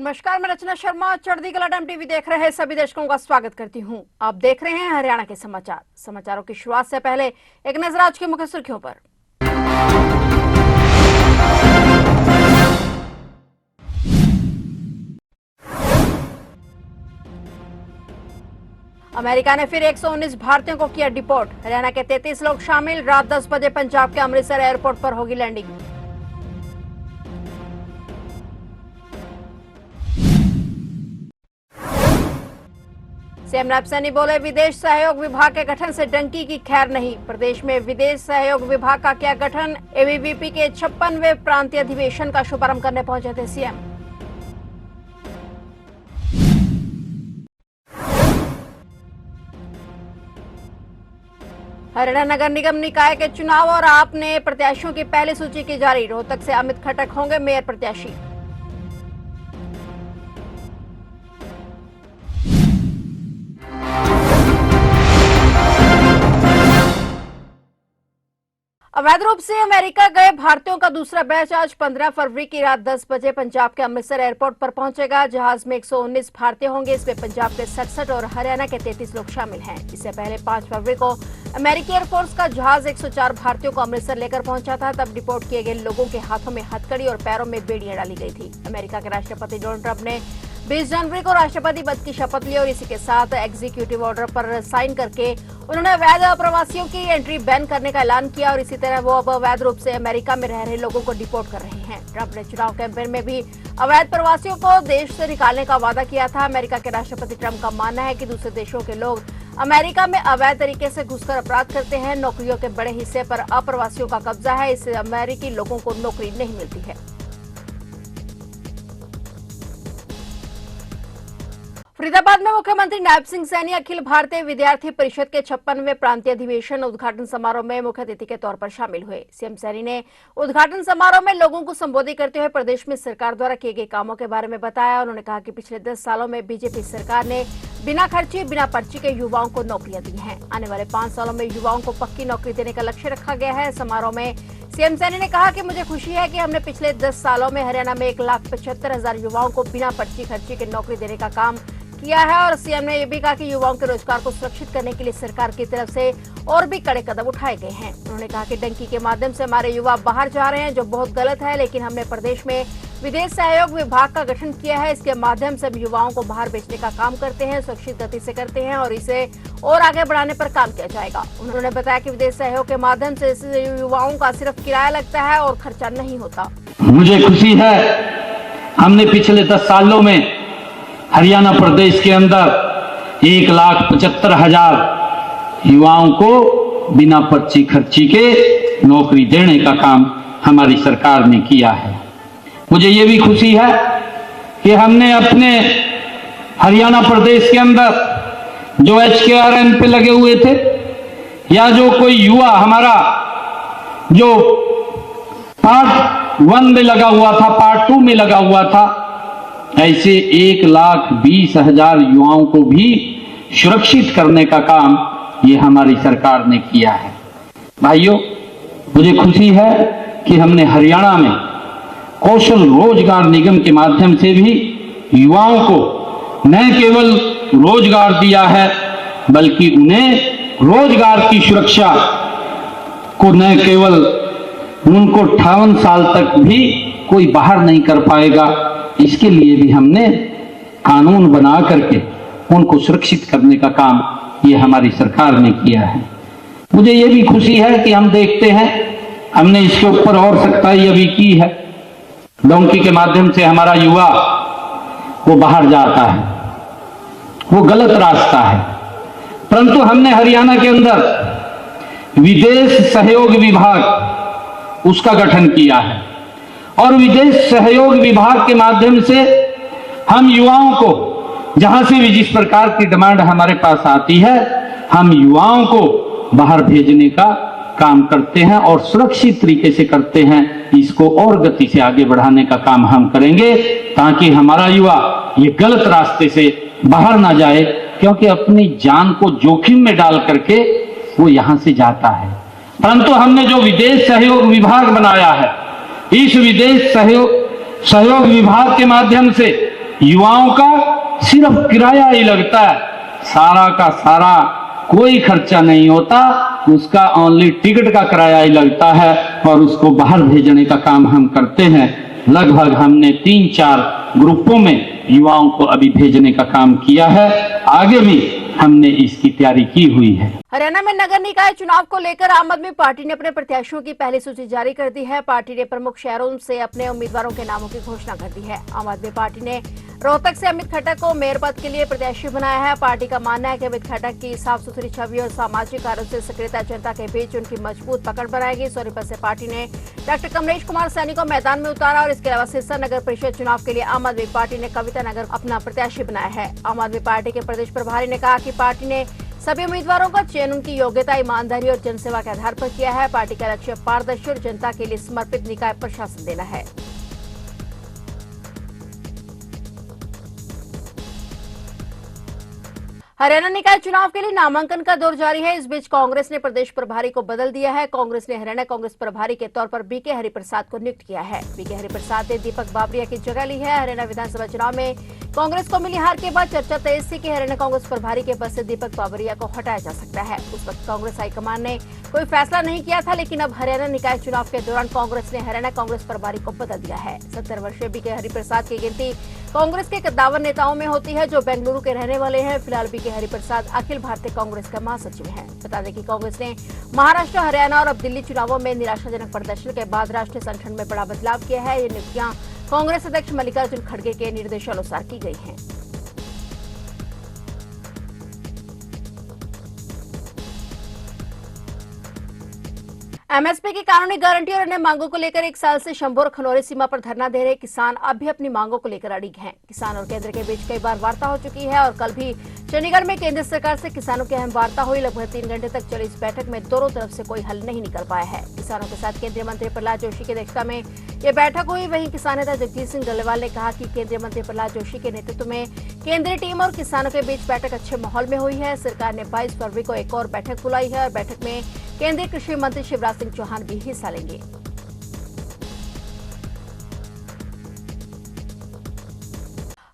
नमस्कार, मैं रचना शर्मा। चढ़ती कला टाइम टीवी देख रहे सभी दर्शकों का स्वागत करती हूं। आप देख रहे हैं हरियाणा के समाचार। समाचारों की शुरुआत से पहले एक नजर आज की मुख्य सुर्खियों पर। अमेरिका ने फिर 119 भारतीयों को किया डिपोर्ट। हरियाणा के 33 लोग शामिल। रात 10 बजे पंजाब के अमृतसर एयरपोर्ट पर होगी लैंडिंग। सीएम नायब सैनी बोले, विदेश सहयोग विभाग के गठन से डंकी की खैर नहीं। प्रदेश में विदेश सहयोग विभाग का किया गठन। एबीवीपी के 56वें प्रांतीय अधिवेशन का शुभारंभ करने पहुंचे थे सीएम। हरियाणा नगर निगम निकाय के चुनाव और आपने प्रत्याशियों की पहली सूची की जारी। रोहतक से अमित खटक होंगे मेयर प्रत्याशी। अवैध रूप से अमेरिका गए भारतीयों का दूसरा बैच आज 15 फरवरी की रात 10 बजे पंजाब के अमृतसर एयरपोर्ट पर पहुंचेगा। जहाज में 119 भारतीय होंगे। इसमें पंजाब के 67 और हरियाणा के 33 लोग शामिल हैं। इससे पहले 5 फरवरी को अमेरिकी एयरफोर्स का जहाज 104 भारतीयों को अमृतसर लेकर पहुंचा था। तब डिपोर्ट किए गए लोगों के हाथों में हथकड़ी और पैरों में बेड़ियां डाली गई थी। अमेरिका के राष्ट्रपति डोनाल्ड ट्रंप ने 20 जनवरी को राष्ट्रपति पद की शपथ ली और इसी के साथ एग्जीक्यूटिव ऑर्डर पर साइन करके उन्होंने अवैध प्रवासियों की एंट्री बैन करने का ऐलान किया और इसी तरह वो अब अवैध रूप से अमेरिका में रह रहे लोगों को डिपोर्ट कर रहे हैं। ट्रंप ने चुनाव कैंपेन में भी अवैध प्रवासियों को देश से निकालने का वादा किया था। अमेरिका के राष्ट्रपति ट्रंप का मानना है कि दूसरे देशों के लोग अमेरिका में अवैध तरीके से घुसकर अपराध करते हैं। नौकरियों के बड़े हिस्से पर अप्रवासियों का कब्जा है। इससे अमेरिकी लोगों को नौकरी नहीं मिलती है। फरीदाबाद में मुख्यमंत्री नायब सिंह सैनी अखिल भारतीय विद्यार्थी परिषद के 56वें प्रांतीय अधिवेशन उद्घाटन समारोह में मुख्य अतिथि के तौर पर शामिल हुए। सीएम सैनी ने उद्घाटन समारोह में लोगों को संबोधित करते हुए प्रदेश में सरकार द्वारा किए गए कामों के बारे में बताया। उन्होंने कहा कि पिछले 10 सालों में बीजेपी सरकार ने बिना खर्चे बिना पर्ची के युवाओं को नौकरियां दी हैं। आने वाले 5 सालों में युवाओं को पक्की नौकरी देने का लक्ष्य रखा गया है। समारोह में सीएम सैनी ने कहा कि मुझे खुशी है कि हमने पिछले 10 सालों में हरियाणा में 1,75,000 युवाओं को बिना पर्ची खर्ची के नौकरी देने का काम किया है। और सीएम ने यह भी कहा कि युवाओं के रोजगार को सुरक्षित करने के लिए सरकार की तरफ से और भी कड़े कदम उठाए गए हैं। उन्होंने कहा कि डंकी के माध्यम से हमारे युवा बाहर जा रहे हैं, जो बहुत गलत है, लेकिन हमने प्रदेश में विदेश सहयोग विभाग का गठन किया है। इसके माध्यम से हम युवाओं को बाहर बेचने का काम करते हैं, सुरक्षित गति से करते हैं और इसे और आगे बढ़ाने पर काम किया जाएगा। उन्होंने बताया कि विदेश सहयोग के माध्यम से युवाओं का सिर्फ किराया लगता है और खर्चा नहीं होता। मुझे खुशी है हमने पिछले 10 सालों में हरियाणा प्रदेश के अंदर 1,75,000 युवाओं को बिना पर्ची खर्ची के नौकरी देने का काम हमारी सरकार ने किया है। मुझे ये भी खुशी है कि हमने अपने हरियाणा प्रदेश के अंदर जो HKRN पे लगे हुए थे या जो कोई युवा हमारा जो पार्ट 1 में लगा हुआ था, पार्ट 2 में लगा हुआ था, ऐसे 1,20,000 युवाओं को भी सुरक्षित करने का काम ये हमारी सरकार ने किया है। भाइयों, मुझे खुशी है कि हमने हरियाणा में कौशल रोजगार निगम के माध्यम से भी युवाओं को न केवल रोजगार दिया है, बल्कि उन्हें रोजगार की सुरक्षा को न केवल उनको 58 साल तक भी कोई बाहर नहीं कर पाएगा, इसके लिए भी हमने कानून बना करके उनको सुरक्षित करने का काम ये हमारी सरकार ने किया है। मुझे ये भी खुशी है कि हम देखते हैं हमने इसके ऊपर और सख्ताई अभी की है। डोंकी के माध्यम से हमारा युवा वो बाहर जाता है, वो गलत रास्ता है, परंतु हमने हरियाणा के अंदर विदेश सहयोग विभाग उसका गठन किया है और विदेश सहयोग विभाग के माध्यम से हम युवाओं को जहां से भी जिस प्रकार की डिमांड हमारे पास आती है, हम युवाओं को बाहर भेजने का काम करते हैं और सुरक्षित तरीके से करते हैं। इसको और गति से आगे बढ़ाने का काम हम करेंगे ताकि हमारा युवा ये गलत रास्ते से बाहर ना जाए, क्योंकि अपनी जान को जोखिम में डाल करके वो यहां से जाता है। परंतु हमने जो विदेश सहयोग विभाग बनाया है, इस विदेश सहयोग विभाग के माध्यम से युवाओं का सिर्फ किराया ही लगता है, सारा का सारा कोई खर्चा नहीं होता, उसका ओनली टिकट का किराया ही लगता है और उसको बाहर भेजने का काम हम करते हैं। लगभग हमने 3-4 ग्रुपों में युवाओं को अभी भेजने का काम किया है, आगे भी हमने इसकी तैयारी की हुई है। हरियाणा में नगर निकाय चुनाव को लेकर आम आदमी पार्टी ने अपने प्रत्याशियों की पहली सूची जारी कर दी है। पार्टी ने प्रमुख शहरों से अपने उम्मीदवारों के नामों की घोषणा कर दी है। आम आदमी पार्टी ने रोहतक से अमित खट्टर को मेयर पद के लिए प्रत्याशी बनाया है। पार्टी का मानना है कि अमित खट्टर की साफ सुथरी छवि और सामाजिक कार्यों से सक्रियता जनता के बीच उनकी मजबूत पकड़ बनाएगी। सोनीपत से पार्टी ने डॉक्टर कमलेश कुमार सैनी को मैदान में उतारा और इसके अलावा सिरसा नगर परिषद चुनाव के लिए आम आदमी पार्टी ने कविता नगर अपना प्रत्याशी बनाया है। आम आदमी पार्टी के प्रदेश प्रभारी ने कहा कि पार्टी ने सभी उम्मीदवारों का चयन उनकी योग्यता, ईमानदारी और जनसेवा के आधार पर किया है। पार्टी का लक्ष्य पारदर्शी और जनता के लिए समर्पित निकाय प्रशासन देना है। हरियाणा निकाय चुनाव के लिए नामांकन का दौर जारी है। इस बीच कांग्रेस ने प्रदेश प्रभारी को बदल दिया है। कांग्रेस ने हरियाणा कांग्रेस प्रभारी के तौर पर बीके हरिप्रसाद को नियुक्त किया है। बीके हरिप्रसाद ने दीपक बाबरिया की जगह ली है। हरियाणा विधानसभा चुनाव में कांग्रेस को मिली हार के बाद चर्चा तेज थी कि हरियाणा कांग्रेस प्रभारी के पद से दीपक बाबरिया को हटाया जा सकता है। उस वक्त कांग्रेस हाईकमान ने कोई फैसला नहीं किया था, लेकिन अब हरियाणा निकाय चुनाव के दौरान कांग्रेस ने हरियाणा कांग्रेस प्रभारी को बदल दिया है। 70 वर्षीय बीके हरिप्रसाद की गिनती कांग्रेस के कद्दावर नेताओं में होती है जो बेंगलुरु के रहने वाले हैं। फिलहाल बीके हरिप्रसाद अखिल भारतीय कांग्रेस का महासचिव है। बता दें कि कांग्रेस ने महाराष्ट्र, हरियाणा और अब दिल्ली चुनावों में निराशाजनक प्रदर्शन के बाद राष्ट्रीय संगठन में बड़ा बदलाव किया है। ये नियुक्तियां कांग्रेस अध्यक्ष मल्लिकार्जुन खड़गे के निर्देशानुसार की गई हैं। एमएसपी की कानूनी गारंटी और अन्य मांगों को लेकर 1 साल से शंभू और खनौरी सीमा पर धरना दे रहे किसान अब भी अपनी मांगों को लेकर अड़िग हैं। किसान और केंद्र के बीच कई बार वार्ता हो चुकी है और कल भी चंडीगढ़ में केंद्र सरकार से किसानों की अहम वार्ता हुई। लगभग 3 घंटे तक चली इस बैठक में दोनों तरफ से कोई हल नहीं निकल पाया है। किसानों के साथ केंद्रीय मंत्री प्रहलाद जोशी की अध्यक्षता में ये बैठक हुई। वहीं किसान नेता जगजीत सिंह डल्लेवाल ने कहा कि केंद्रीय मंत्री प्रहलाद जोशी के नेतृत्व में केंद्रीय टीम और किसानों के बीच बैठक अच्छे माहौल में हुई है। सरकार ने 22 फरवरी को एक और बैठक बुलाई है और बैठक में केंद्रीय कृषि मंत्री शिवराज सिंह चौहान भी हिस्सा लेंगे।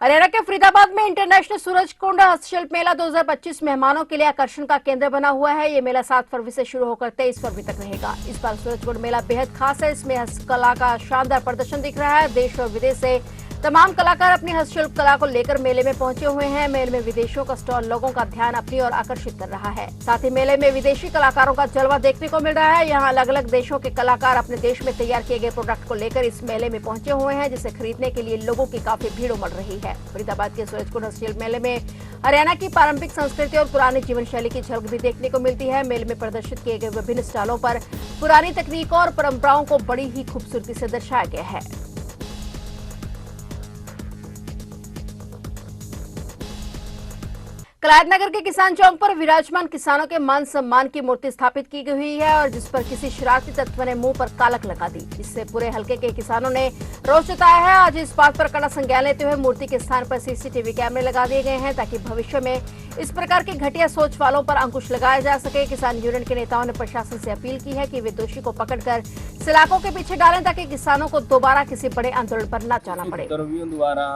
हरियाणा के फरीदाबाद में इंटरनेशनल सूरजकुंड हस्तशिल्प मेला 2025 मेहमानों के लिए आकर्षण का केंद्र बना हुआ है। ये मेला 7 फरवरी से शुरू होकर 23 फरवरी तक रहेगा। इस बार सूरजकुंड मेला बेहद खास है। इसमें हस्तकला का शानदार प्रदर्शन दिख रहा है। देश और विदेश से तमाम कलाकार अपनी हस्तशिल्प कला को लेकर मेले में पहुंचे हुए हैं। मेले में विदेशियों का स्टॉल लोगों का ध्यान अपनी ओर आकर्षित कर रहा है। साथ ही मेले में विदेशी कलाकारों का जलवा देखने को मिल रहा है। यहाँ अलग अलग देशों के कलाकार अपने देश में तैयार किए गए प्रोडक्ट को लेकर इस मेले में पहुंचे हुए हैं, जिसे खरीदने के लिए लोगों की काफी भीड़ उमड़ रही है। फरीदाबाद के सूरजकुंड हस्तशिल्प मेले में हरियाणा की पारंपरिक संस्कृति और पुरानी जीवन शैली की झलक भी देखने को मिलती है। मेले में प्रदर्शित किए गए विभिन्न स्टॉलों पर पुरानी तकनीकों और परंपराओं को बड़ी ही खूबसूरती से दर्शाया गया है। कलायत नगर के किसान चौक पर विराजमान किसानों के मान सम्मान की मूर्ति स्थापित की गई हुई है और जिस पर किसी शरारती तत्व ने मुंह पर कालक लगा दी। इससे पूरे हलके के किसानों ने रोष जताया है। आज इस बात पर कड़ा संज्ञान लेते हुए मूर्ति के स्थान पर सीसीटीवी कैमरे लगा दिए गए हैं ताकि भविष्य में इस प्रकार की घटिया सोच वालों पर अंकुश लगाया जा सके। किसान यूनियन के नेताओं ने प्रशासन से अपील की है कि वे दोषी को पकड़कर सलाखों के पीछे डालें ताकि किसानों को दोबारा किसी बड़े आंदोलन पर न जाना पड़े। द्वारा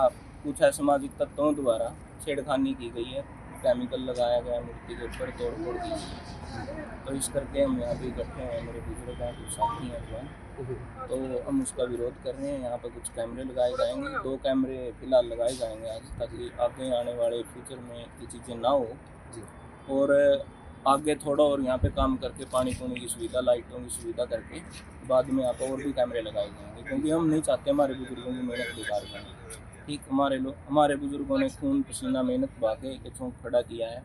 कुछ असामाजिक तत्वों द्वारा छेड़खानी की गई है, केमिकल लगाया गया मूर्ति के ऊपर, तोड़ की। तो इस करके हम यहाँ पे इकट्ठे हैं, मेरे बुजुर्ग हैं, कुछ साथी हैं जो, तो हम उसका विरोध कर रहे हैं। यहाँ पे कुछ कैमरे लगाए जाएंगे, 2 कैमरे फिलहाल लगाए जाएंगे आज, ताकि आगे आने वाले फ्यूचर में ये चीज़ें ना हो। और आगे थोड़ा और यहाँ पे काम करके पानी पूनी की सुविधा, लाइटों की सुविधा करके बाद में यहाँ पर और भी कैमरे लगाए जाएंगे, क्योंकि हम नहीं चाहते हमारे बुजुर्गों की मेहनत बेकार करें। ठीक, हमारे बुजुर्गों ने खून पसीना मेहनत भागे के चौक खड़ा किया है,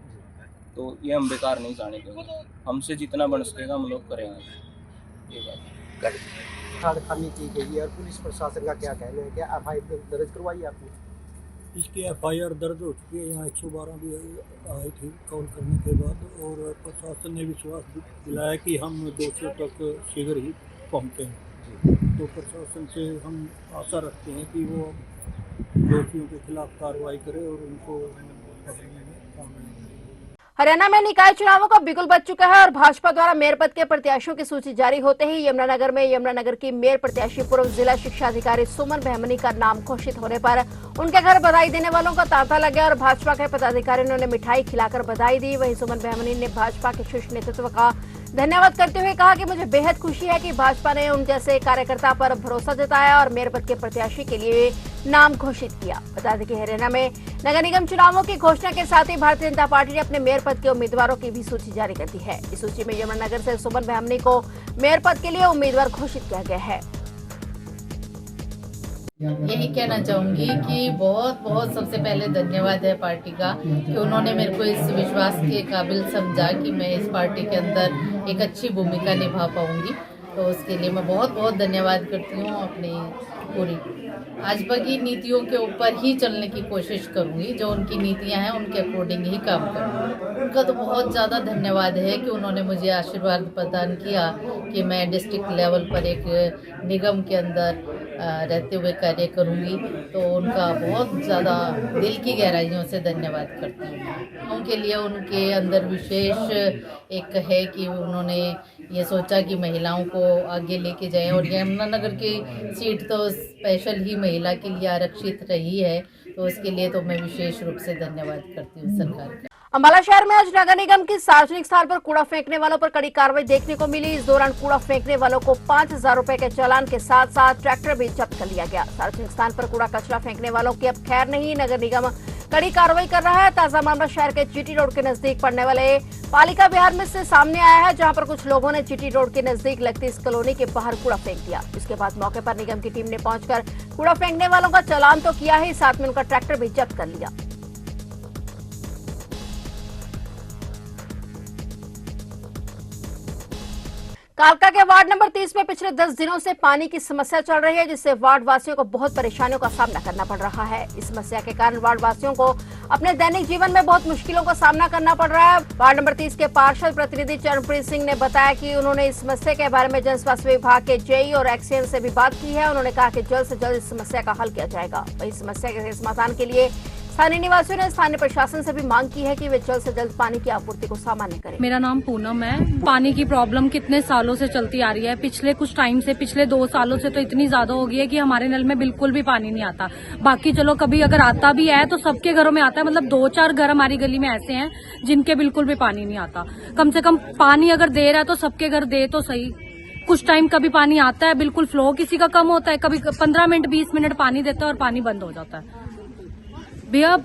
तो ये हम बेकार नहीं जाने देंगे। हमसे जितना बन सकेगा हम लोग करेंगे। ये बात छेड़खानी की गई है और पुलिस प्रशासन का क्या कहना है? क्या एफआईआर दर्ज करवाई आपने? इसकी एफआईआर दर्ज हो चुकी है। यहाँ 112 भी आई थी कॉल करने के बाद, और प्रशासन ने विश्वास दिलाया कि हम दोषियों तक शीघ्र ही पहुँचेंगे। तो प्रशासन से हम आशा रखते हैं कि वो दोषियों के खिलाफ कार्रवाई करे और उनको पकड़ने में कामयाब रहे। हरियाणा में निकाय चुनावों का बिगुल बज चुका है और भाजपा द्वारा मेयर पद के प्रत्याशियों की सूची जारी होते ही यमुनानगर में यमुनानगर की मेयर प्रत्याशी पूर्व जिला शिक्षा अधिकारी सुमन बहमनी का नाम घोषित होने पर उनके घर बधाई देने वालों का तांता लग गया और भाजपा के पदाधिकारियों ने मिठाई खिलाकर बधाई दी। वहीं सुमन बहमनी ने भाजपा के शीर्ष नेतृत्व का धन्यवाद करते हुए कहा कि मुझे बेहद खुशी है कि भाजपा ने उन जैसे कार्यकर्ता पर भरोसा जताया और मेयर पद के प्रत्याशी के लिए नाम घोषित किया। बता दें कि हरियाणा में नगर निगम चुनावों की घोषणा के साथ ही भारतीय जनता पार्टी ने अपने मेयर पद के उम्मीदवारों की भी सूची जारी कर दी है। इस सूची में यमुनानगर से सुमन बहमनी को मेयर पद के लिए उम्मीदवार घोषित किया गया है। यही कहना चाहूंगी कि बहुत बहुत सबसे पहले धन्यवाद है पार्टी का कि उन्होंने मेरे को इस विश्वास के काबिल समझा कि मैं इस पार्टी के अंदर एक अच्छी भूमिका निभा पाऊंगी। तो उसके लिए मैं बहुत बहुत धन्यवाद करती हूँ। अपनी पूरी भाजपा की नीतियों के ऊपर ही चलने की कोशिश करूंगी, जो उनकी नीतियां हैं उनके अकॉर्डिंग ही काम करूंगी। उनका तो बहुत ज़्यादा धन्यवाद है कि उन्होंने मुझे आशीर्वाद प्रदान किया कि मैं डिस्ट्रिक्ट लेवल पर एक निगम के अंदर रहते हुए कार्य करूंगी। तो उनका बहुत ज़्यादा दिल की गहराइयों से धन्यवाद करती हूँ। उनके लिए उनके अंदर विशेष एक है कि उन्होंने ये सोचा कि महिलाओं को आगे लेके जाएं और यमुनानगर की सीट तो स्पेशल ही महिला के लिए आरक्षित रही है। तो उसके लिए तो मैं विशेष रूप से धन्यवाद करती हूँ सरकार का। अंबाला शहर में आज नगर निगम की सार्वजनिक स्थान पर कूड़ा फेंकने वालों पर कड़ी कार्रवाई देखने को मिली। इस दौरान कूड़ा फेंकने वालों को 5,000 रुपए के चालान के साथ साथ ट्रैक्टर भी जब्त कर लिया गया। सार्वजनिक स्थान पर कूड़ा कचरा फेंकने वालों की अब खैर नहीं, नगर निगम कड़ी कार्रवाई कर रहा है। ताजा मामला शहर के जीटी रोड के नजदीक पड़ने वाले पालिका विहार में से सामने आया है, जहां पर कुछ लोगों ने जीटी रोड के नजदीक लगती इस कॉलोनी के बाहर कूड़ा फेंक दिया। इसके बाद मौके पर निगम की टीम ने पहुंचकर कूड़ा फेंकने वालों का चालान तो किया ही, साथ में उनका ट्रैक्टर भी जब्त कर लिया। कालका के वार्ड नंबर 30 में पिछले 10 दिनों से पानी की समस्या चल रही है, जिससे वार्ड वासियों को बहुत परेशानियों का सामना करना पड़ रहा है। इस समस्या के कारण वार्ड वासियों को अपने दैनिक जीवन में बहुत मुश्किलों का सामना करना पड़ रहा है। वार्ड नंबर 30 के पार्षद प्रतिनिधि चरणप्रीत सिंह ने बताया कि उन्होंने इस समस्या के बारे में जन स्वास्थ्य विभाग के जेई और एक्सीएन से भी बात की है। उन्होंने कहा कि जल्द से जल्द इस समस्या का हल किया जाएगा। वही समस्या के समाधान के लिए स्थानीय निवासियों ने स्थानीय प्रशासन से भी मांग की है कि वे जल्द से जल्द पानी की आपूर्ति को सामान्य करें। मेरा नाम पूनम है। पानी की प्रॉब्लम कितने सालों से चलती आ रही है, पिछले कुछ टाइम से, पिछले 2 सालों से तो इतनी ज्यादा हो गई है कि हमारे नल में बिल्कुल भी पानी नहीं आता। बाकी चलो कभी अगर आता भी है तो सबके घरों में आता है, मतलब 2-4 घर हमारी गली में ऐसे हैं जिनके बिल्कुल भी पानी नहीं आता। कम से कम पानी अगर दे रहा है तो सबके घर दे तो सही। कुछ टाइम कभी पानी आता है, बिल्कुल फ्लो किसी का कम होता है, कभी 15 मिनट 20 मिनट पानी देता है और पानी बंद हो जाता है। भैया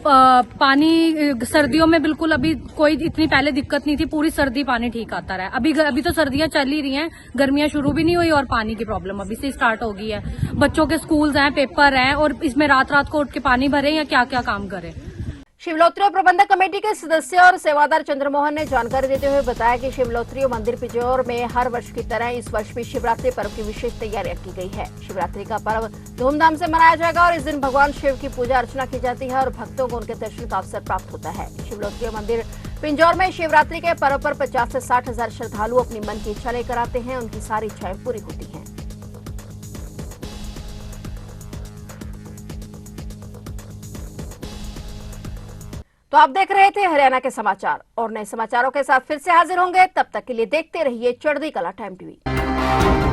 पानी सर्दियों में बिल्कुल अभी कोई इतनी पहले दिक्कत नहीं थी, पूरी सर्दी पानी ठीक आता रहा है। अभी तो सर्दियां चल ही रही हैं, गर्मियां शुरू भी नहीं हुई और पानी की प्रॉब्लम अभी से स्टार्ट हो गई है। बच्चों के स्कूल्स हैं, पेपर हैं और इसमें रात रात को उठ के पानी भरे या क्या क्या काम करें। शिवलोत्री प्रबंधक कमेटी के सदस्य और सेवादार चंद्रमोहन ने जानकारी देते हुए बताया कि शिवलोत्री मंदिर पिजौर में हर वर्ष की तरह इस वर्ष भी शिवरात्रि पर्व की विशेष तैयारियां की गई है। शिवरात्रि का पर्व धूमधाम से मनाया जाएगा और इस दिन भगवान शिव की पूजा अर्चना की जाती है और भक्तों को उनके दर्शन का अवसर प्राप्त होता है। शिवलोत्री मंदिर पिंजौर में शिवरात्रि के पर्व पर 50 से 60 हजार श्रद्धालु अपनी मन की इच्छा लेकर आते हैं। उनकी सारी इच्छाएं पूरी होती हैं। तो आप देख रहे थे हरियाणा के समाचार और नए समाचारों के साथ फिर से हाजिर होंगे। तब तक के लिए देखते रहिए चढ़ती कला टाइम टीवी।